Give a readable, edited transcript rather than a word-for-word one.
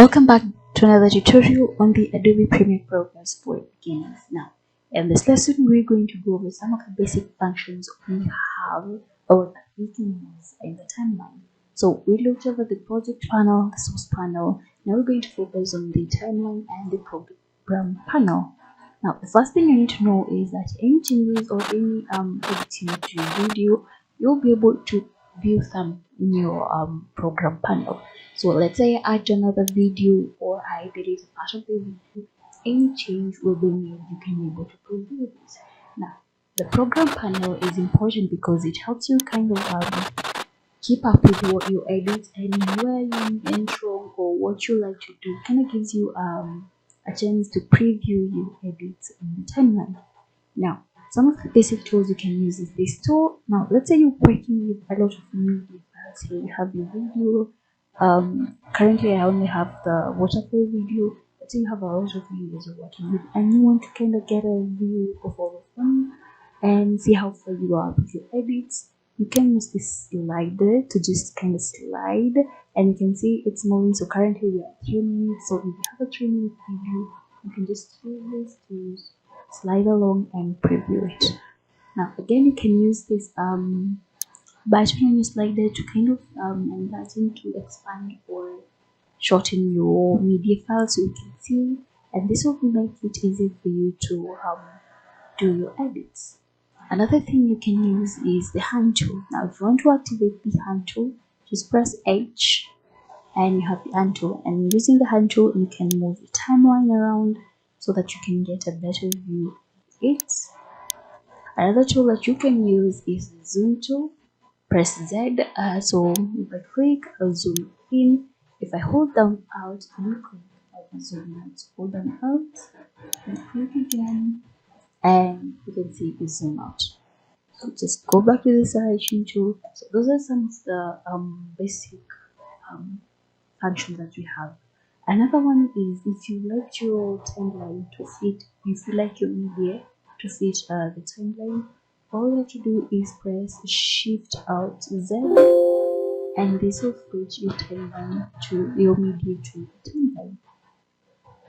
Welcome back to another tutorial on the Adobe Premiere programs for beginners. Now, in this lesson, we're going to go over some of the basic functions we have or that we can use in the timeline. So we looked over the project panel, the source panel. Now we're going to focus on the timeline and the program panel. Now, the first thing you need to know is that any changes or any editing to your video, you'll be able to view them in your program panel. So let's say I add another video or I delete a part of the video, any change will be made, you can be able to preview this. Now, the program panel is important because it helps you kind of keep up with what you edit and where you went wrong or what you like to do. Kind of gives you a chance to preview your edits in the timeline. Now, some of the basic tools you can use is this tool. Now, let's say you're working with a lot of media files. Here you have your video. Currently I only have the waterfall video. Let's say you have a lot of videos you're working with and you want to kind of get a view of all of them and see how far you are with your edits. You can use this slider to just kind of slide and you can see it's moving. So currently we are 3 minutes. So if you have a 3-minute video, you can just use this to slide along and preview it. Now again, you can use this button on your slider to kind of enlarge to expand or shorten your media file so you can see, and this will make it easy for you to do your edits. Another thing you can use is the hand tool. Now if you want to activate the hand tool, just press H and you have the hand tool, and using the hand tool you can move the timeline around so that you can get a better view of it. Another tool that you can use is the zoom tool. Press Z, so if I click, I'll zoom in. If I hold down Alt and click, I'll zoom out. Hold down Alt and click again, and you can see it zoom out. So just go back to the selection tool. So those are some of the basic functions that we have. Another one is if you like your timeline to fit, if you like your media to fit the timeline, all you have to do is press Shift Alt Z and this will switch your timeline to your media to the timeline.